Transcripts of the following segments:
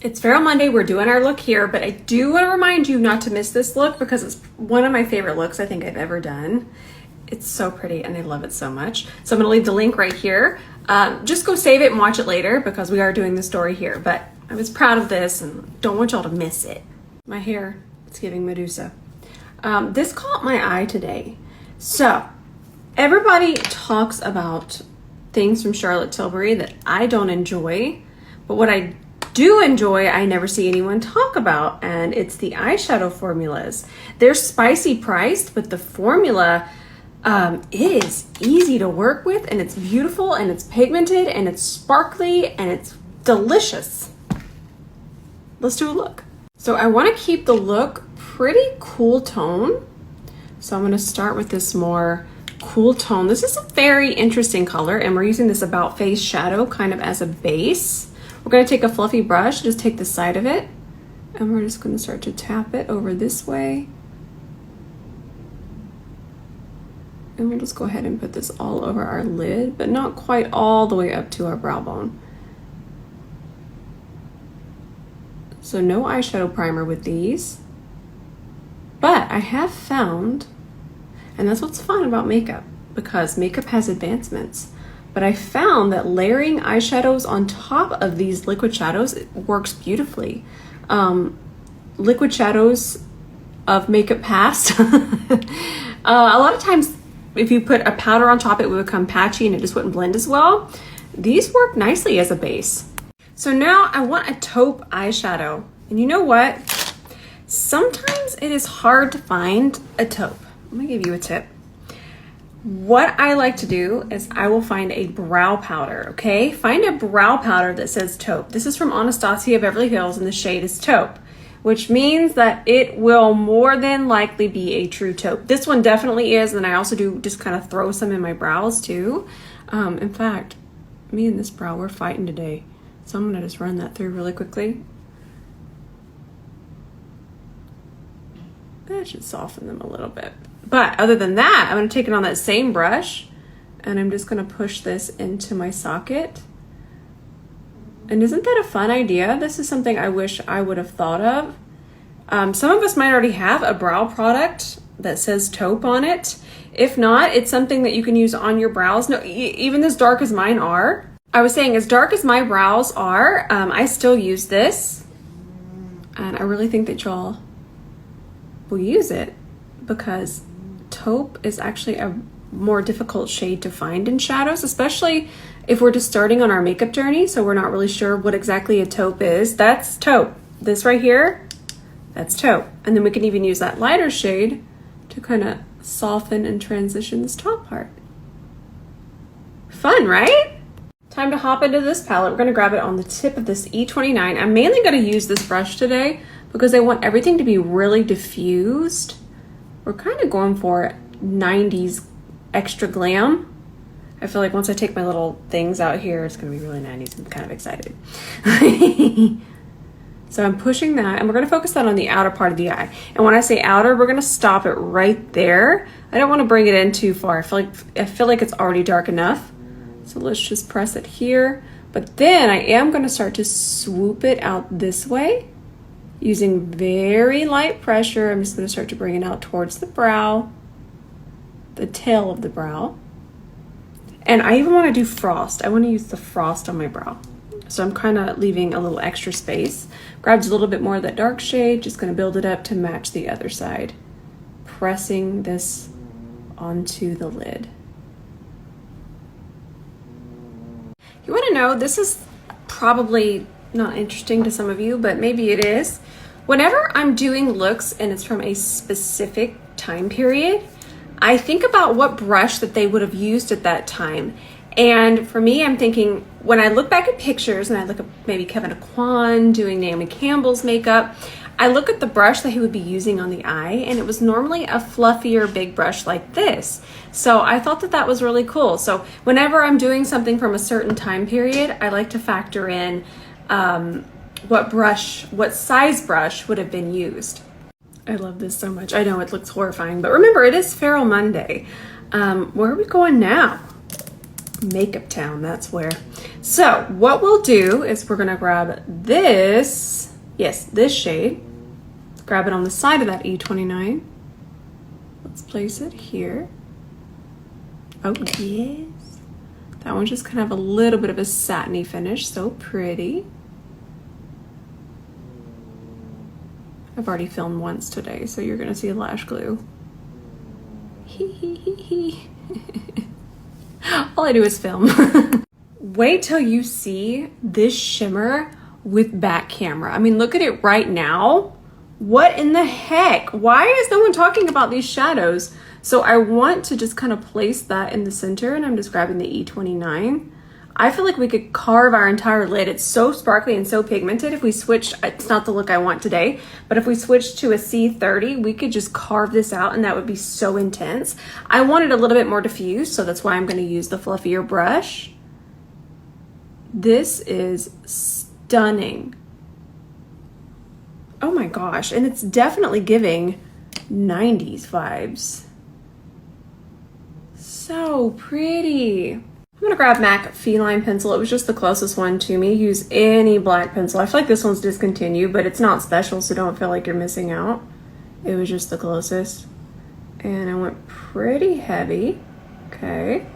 It's Feral Monday, we're doing our look here, but I do want to remind you not to miss this look because it's one of my favorite looks I think I've ever done. It's so pretty and I love it so much. So I'm gonna leave the link right here. Just go save it and watch it later because we are doing the story here, but I was proud of this and don't want y'all to miss it. My hair, it's giving Medusa. This caught my eye today. So everybody talks about things from Charlotte Tilbury that I don't enjoy, but what I do enjoy, I never see anyone talk about, and it's the eyeshadow formulas. They're spicy priced, but the formula, it is easy to work with, and it's beautiful, and it's pigmented, and it's sparkly, and it's delicious. Let's do a look. So I want to keep the look pretty cool tone. So I'm going to start with this more cool tone. This is a very interesting color, and we're using this About Face shadow kind of as a base. We're going to take a fluffy brush, just take the side of it, and we're just going to start to tap it over this way. And we'll just go ahead and put this all over our lid, but not quite all the way up to our brow bone. So no eyeshadow primer with these, but I have found, and that's what's fun about makeup, because makeup has advancements. But I found that layering eyeshadows on top of these liquid shadows, it works beautifully. Liquid shadows of makeup past. A lot of times, if you put a powder on top, it would become patchy and it just wouldn't blend as well. These work nicely as a base. So now I want a taupe eyeshadow. And you know what? Sometimes it is hard to find a taupe. I'm gonna give you a tip. What I like to do is I will find a brow powder, okay? Find a brow powder that says taupe. This is from Anastasia Beverly Hills and the shade is taupe, which means that it will more than likely be a true taupe. This one definitely is, and I also do just kind of throw some in my brows too. In fact, me and this brow, we're fighting today. So I'm gonna just run that through really quickly. That should soften them a little bit. But other than that, I'm going to take it on that same brush and I'm just going to push this into my socket. And isn't that a fun idea? This is something I wish I would have thought of. Some of us might already have a brow product that says taupe on it. If not, it's something that you can use on your brows. No, even as dark as mine are. I was saying, as dark as my brows are, I still use this. And I really think that y'all will use it because taupe is actually a more difficult shade to find in shadows, especially if we're just starting on our makeup journey, so we're not really sure what exactly a taupe is. That's taupe. This right here, that's taupe. And then we can even use that lighter shade to kind of soften and transition this top part. Fun, right? Time to hop into this palette. We're gonna grab it on the tip of this E29. I'm mainly gonna use this brush today because I want everything to be really diffused. We're kind of going for 90s extra glam. I feel like once I take my little things out here, it's gonna be really 90s. I'm kind of excited. So I'm pushing that, and we're gonna focus that on the outer part of the eye. And when I say outer, we're gonna stop it right there. I don't wanna bring it in too far. I feel like it's already dark enough. So let's just press it here. But then I am gonna start to swoop it out this way. Using very light pressure, I'm just going to start to bring it out towards the brow, the tail of the brow. And I even want to do frost. I want to use the frost on my brow. So I'm kind of leaving a little extra space. Grabbed a little bit more of that dark shade, just going to build it up to match the other side. Pressing this onto the lid. You want to know, this is probably not interesting to some of you, but maybe it is. Whenever I'm doing looks and it's from a specific time period, I think about what brush that they would have used at that time. And for me, I'm thinking, when I look back at pictures and I look at maybe Kevin Aquan doing Naomi Campbell's makeup, I look at the brush that he would be using on the eye, and it was normally a fluffier big brush like this. So I thought that that was really cool. So whenever I'm doing something from a certain time period, I like to factor in what size brush would have been used. I love this so much. I know it looks horrifying, but remember, it is Feral Monday. Where are we going now? Makeup Town, that's where. So what we'll do is we're gonna grab this, yes, this shade, grab it on the side of that E29. Let's place it here. Oh yes. That one's just kind of a little bit of a satiny finish, so pretty. I've already filmed once today, so you're gonna see lash glue. Hee hee hee hee. All I do is film. Wait till you see this shimmer with back camera. I mean, look at it right now. What in the heck? Why is no one talking about these shadows? So I want to just kind of place that in the center, and I'm just grabbing the E29. I feel like we could carve our entire lid. It's so sparkly and so pigmented. If we switched, it's not the look I want today, but if we switched to a C30, we could just carve this out and that would be so intense. I want it a little bit more diffuse, so that's why I'm gonna use the fluffier brush. This is stunning. Oh my gosh, and it's definitely giving 90s vibes. So pretty. I'm gonna grab MAC Feline pencil. It was just the closest one to me. Use any black pencil. I feel like this one's discontinued, but it's not special, so don't feel like you're missing out. It was just the closest. And I went pretty heavy. Okay.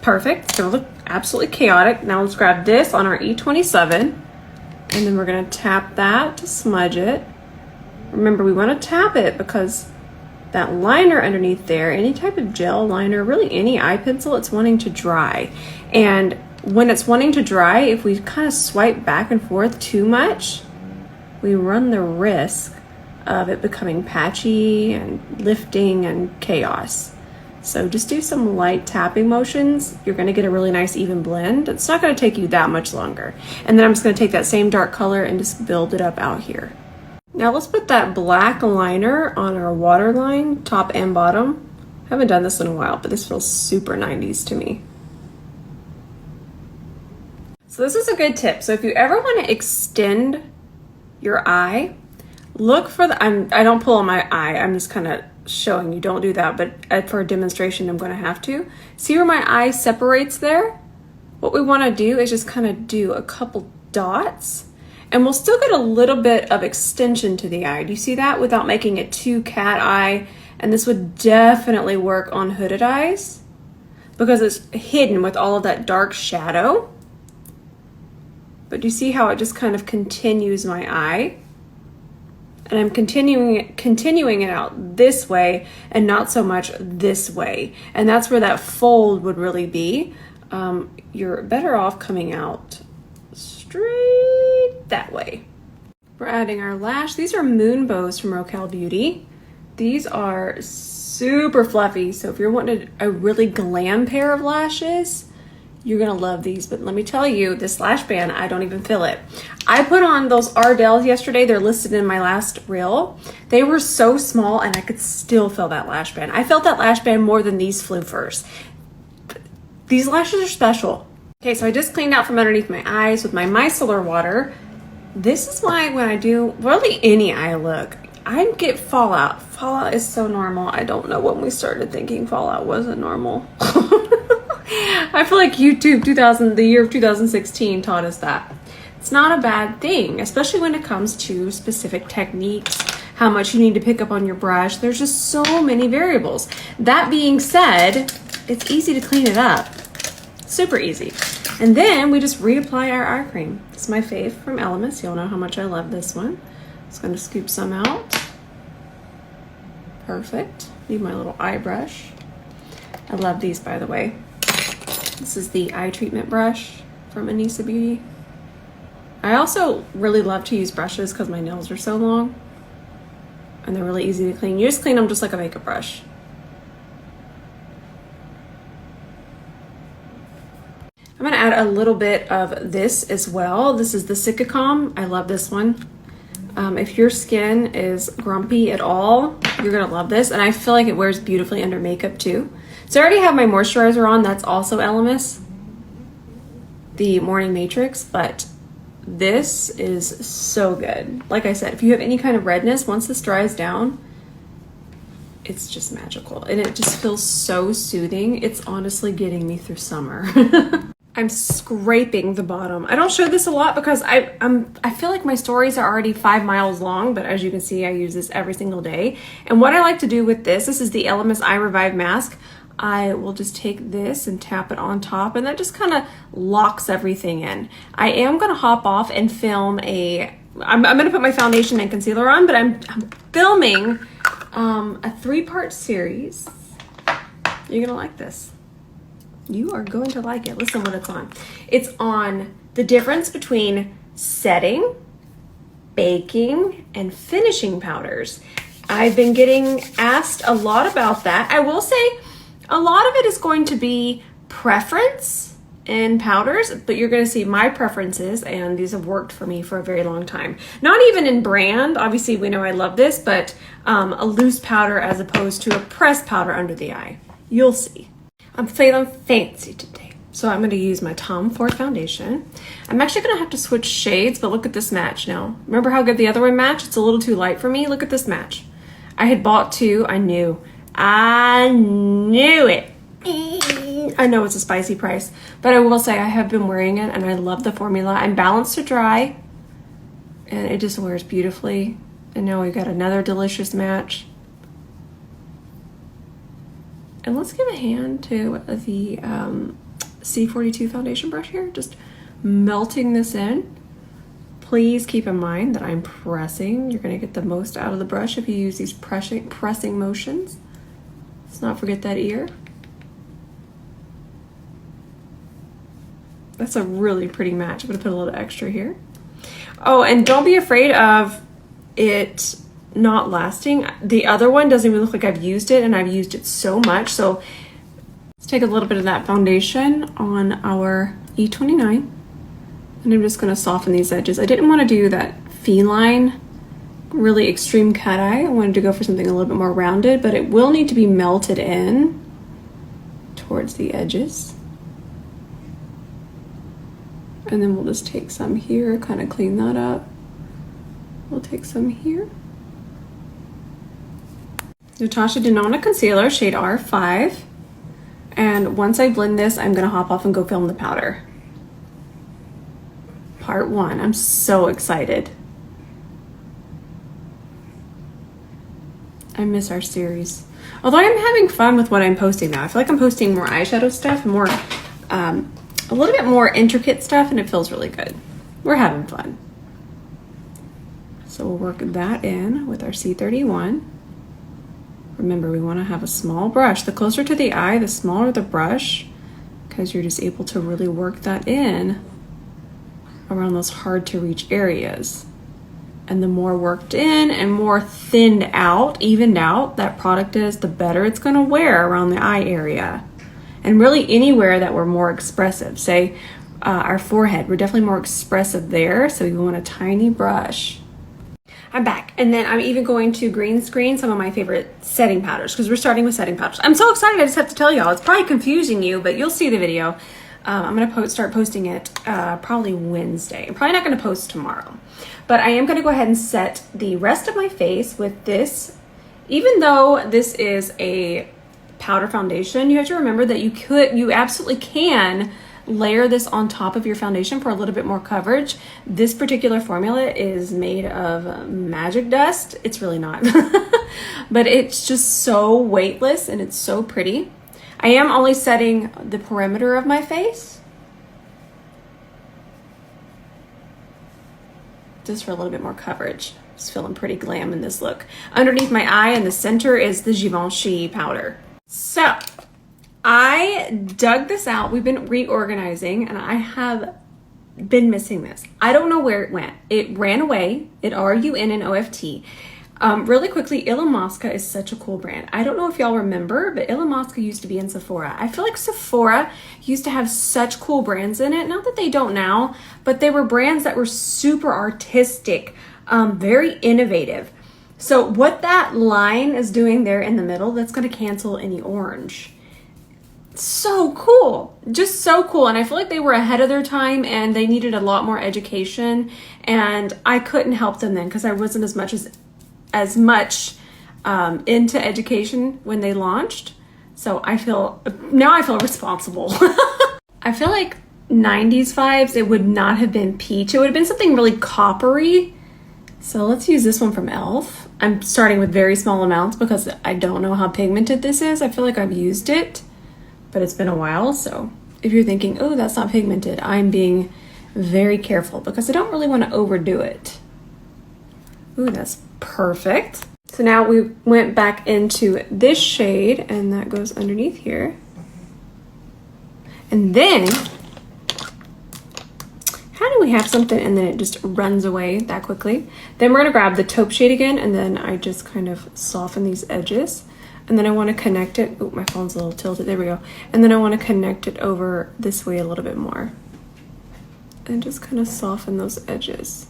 Perfect. It's gonna look absolutely chaotic. Now let's grab this on our E27, and then we're gonna tap that to smudge it. Remember, we wanna tap it because that liner underneath there, any type of gel liner, really any eye pencil, it's wanting to dry. And when it's wanting to dry, if we kind of swipe back and forth too much, we run the risk of it becoming patchy and lifting and chaos. So just do some light tapping motions. You're gonna get a really nice even blend. It's not gonna take you that much longer. And then I'm just gonna take that same dark color and just build it up out here. Now let's put that black liner on our waterline, top and bottom. I haven't done this in a while, but this feels super 90s to me. So this is a good tip. So if you ever want to extend your eye, look for the, I don't pull on my eye, I'm just kind of showing you, don't do that, but for a demonstration I'm going to have to. See where my eye separates there? What we want to do is just kind of do a couple dots, and we'll still get a little bit of extension to the eye. Do you see that? Without making it too cat eye. And this would definitely work on hooded eyes because it's hidden with all of that dark shadow. But do you see how it just kind of continues my eye? And I'm continuing it out this way and not so much this way. And that's where that fold would really be. You're better off coming out straight that way. We're adding our lash. These are moon bows from Rocal Beauty. These are super fluffy, so if you're wanting a really glam pair of lashes, you're gonna love these. But let me tell you, this lash band, I don't even feel it. I put on those Ardells yesterday. They're listed in my last reel. They were so small and I could still feel that lash band. I felt that lash band more than these floofers. These lashes are special. Okay, so I just cleaned out from underneath my eyes with my micellar water. This is why when I do really any eye look, I get fallout. Fallout is so normal. I don't know when we started thinking fallout wasn't normal. I feel like YouTube the year of 2016 taught us that. It's not a bad thing, especially when it comes to specific techniques, how much you need to pick up on your brush. There's just so many variables. That being said, it's easy to clean it up. Super easy. And then we just reapply our eye cream. It's my fave from Elemis. You'll know how much I love this one. Just gonna scoop some out. Perfect. Need my little eye brush. I love these, by the way. This is the eye treatment brush from Anissa Beauty. I also really love to use brushes because my nails are so long and they're really easy to clean. You just clean them just like a makeup brush. I'm gonna add a little bit of this as well. This is the Sikicom. I love this one. If your skin is grumpy at all, you're gonna love this. And I feel like it wears beautifully under makeup too. So I already have my moisturizer on. That's also Elemis, the Morning Matrix, but this is so good. Like I said, if you have any kind of redness, once this dries down, it's just magical. And it just feels so soothing. It's honestly getting me through summer. I'm scraping the bottom. I don't show this a lot because I feel like my stories are already 5 miles long, but as you can see, I use this every single day. And what I like to do with this is the Elemis Eye Revive Mask. I will just take this and tap it on top, and that just kind of locks everything in. I am gonna hop off and film I'm gonna put my foundation and concealer on, but I'm filming a 3-part series. You're gonna like this. You are going to like it. Listen what it's on. It's on the difference between setting, baking, and finishing powders. I've been getting asked a lot about that. I will say a lot of it is going to be preference in powders, but you're going to see my preferences, and these have worked for me for a very long time. Not even in brand. Obviously, we know I love this, but a loose powder as opposed to a pressed powder under the eye. You'll see. I'm feeling fancy today. So I'm going to use my Tom Ford foundation. I'm actually going to have to switch shades, but look at this match now. Remember how good the other one matched? It's a little too light for me. Look at this match. I had bought 2. I knew it. I know it's a spicy price, but I will say I have been wearing it and I love the formula. I'm balanced to dry and it just wears beautifully. And now we've got another delicious match. And let's give a hand to the C42 foundation brush here, just melting this in. Please keep in mind that I'm pressing. You're gonna get the most out of the brush if you use these pressing motions. Let's not forget that ear. That's a really pretty match. I'm gonna put a little extra here. Oh, and don't be afraid of it not lasting. The other one doesn't even look like I've used it, and I've used it so much. So let's take a little bit of that foundation on our E29, and I'm just gonna soften these edges. I didn't want to do that feline, really extreme cut eye. I wanted to go for something a little bit more rounded, but it will need to be melted in towards the edges. And then we'll just take some here, kind of clean that up. We'll take some here. Natasha Denona Concealer, shade R5. And once I blend this, I'm gonna hop off and go film the powder. Part 1, I'm so excited. I miss our series. Although I'm having fun with what I'm posting now. I feel like I'm posting more eyeshadow stuff, more, a little bit more intricate stuff, and it feels really good. We're having fun. So we'll work that in with our C31. Remember, we want to have a small brush. The closer to the eye, the smaller the brush, because you're just able to really work that in around those hard to reach areas. And the more worked in and more thinned out, evened out that product is, the better it's going to wear around the eye area. And really anywhere that we're more expressive. Say our forehead, we're definitely more expressive there, so we want a tiny brush. I'm back, and then I'm even going to green screen some of my favorite setting powders, because we're starting with setting powders. I'm so excited, I just have to tell y'all. It's probably confusing you, but you'll see the video. I'm gonna start posting it probably Wednesday. I'm probably not gonna post tomorrow, but I am gonna go ahead and set the rest of my face with this. Even though this is a powder foundation, you have to remember that you absolutely can layer this on top of your foundation for a little bit more coverage. This particular formula is made of magic dust. It's really not, but it's just so weightless and it's so pretty. I am only setting the perimeter of my face, just for a little bit more coverage. Just feeling pretty glam in this look. Underneath my eye in the center is the Givenchy powder. So I dug this out. We've been reorganizing and I have been missing this. I don't know where it went. It ran away. It RUNNOFT. Really quickly, illamasqua is such a cool brand. I don't know if y'all remember, but illamasqua used to be in Sephora. I feel like Sephora used to have such cool brands in it. Not that they don't now, but they were brands that were super artistic, very innovative. So what that line is doing there in the middle, that's going to cancel any orange. So cool, just so cool. And I feel like they were ahead of their time and they needed a lot more education, and I couldn't help them then because I wasn't as much into education when they launched. So now I feel responsible. I feel like 90s vibes, it would not have been peach. It would have been something really coppery. So let's use this one from e.l.f. I'm starting with very small amounts because I don't know how pigmented this is. I feel like I've used it, but it's been a while. So if you're thinking, oh, that's not pigmented, I'm being very careful because I don't really want to overdo it. Ooh, that's perfect. So now we went back into this shade and that goes underneath here. And then, how do we have something and then it just runs away that quickly? Then we're gonna grab the taupe shade again and then I just kind of soften these edges. And then I wanna connect it, oh, my phone's a little tilted, there we go. And then I wanna connect it over this way a little bit more. And just kind of soften those edges.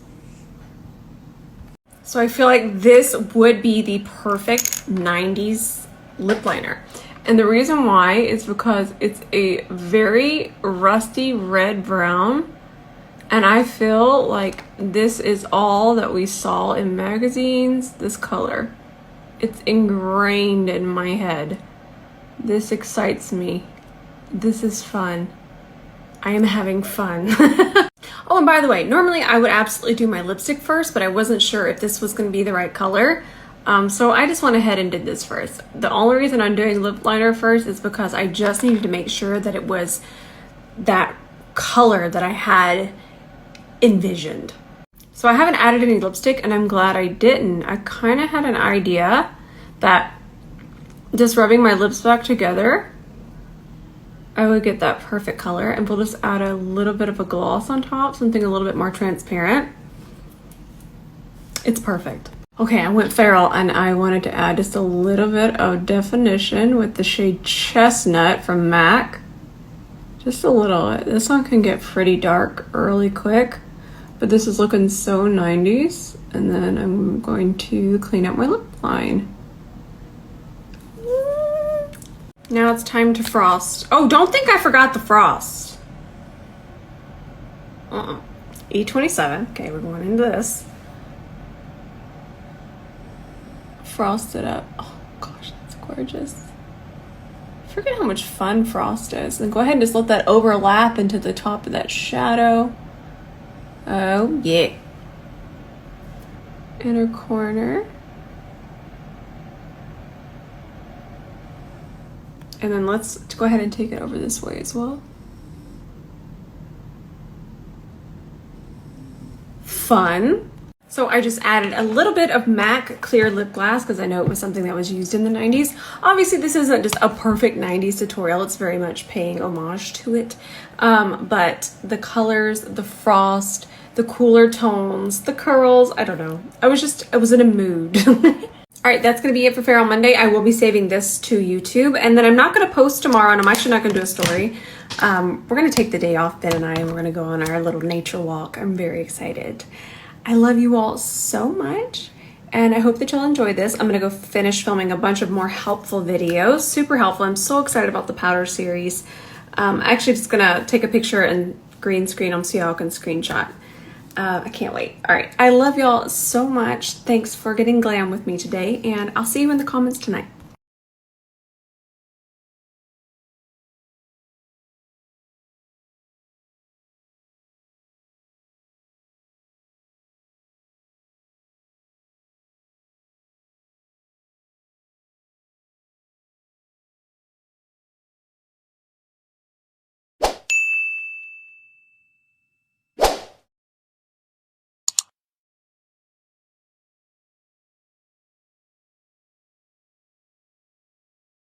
So I feel like this would be the perfect 90s lip liner. And the reason why is because it's a very rusty red brown. And I feel like this is all that we saw in magazines, this color. It's ingrained in my head. This excites me. This is fun. I am having fun. Oh, and by the way, normally I would absolutely do my lipstick first, but I wasn't sure if this was going to be the right color. So I just went ahead and did this first. The only reason I'm doing lip liner first is because I just needed to make sure that it was that color that I had envisioned. So I haven't added any lipstick and I'm glad I didn't. I kind of had an idea that just rubbing my lips back together, I would get that perfect color, and we'll just add a little bit of a gloss on top, something a little bit more transparent. It's perfect. Okay, I went feral and I wanted to add just a little bit of definition with the shade Chestnut from MAC. Just a little. This one can get pretty dark really quick, but this is looking so 90s. And then I'm going to clean up my lip line. Now it's time to frost. Oh, don't think I forgot the frost. E27. Okay, we're going into this. Frost it up. Oh gosh, that's gorgeous. I forget how much fun frost is. Then go ahead and just let that overlap into the top of that shadow. Oh, yeah. Inner corner. And then let's go ahead and take it over this way as well. Fun. So I just added a little bit of MAC clear lip gloss because I know it was something that was used in the 90s. Obviously this isn't just a perfect 90s tutorial. It's very much paying homage to it. But the colors, the frost, the cooler tones, the curls, I don't know. I was in a mood. All right, that's gonna be it for Feral Monday. I will be saving this to YouTube, and then I'm not gonna post tomorrow, and I'm actually not gonna do a story. We're gonna take the day off, Ben and I, and we're gonna go on our little nature walk. I'm very excited. I love you all so much, and I hope that you'll enjoy this. I'm gonna go finish filming a bunch of more helpful videos, super helpful. I'm so excited about the powder series. Actually just gonna take a picture and green screen them so y'all can screenshot. I can't wait. All right, I love y'all so much. Thanks for getting glam with me today, and I'll see you in the comments tonight.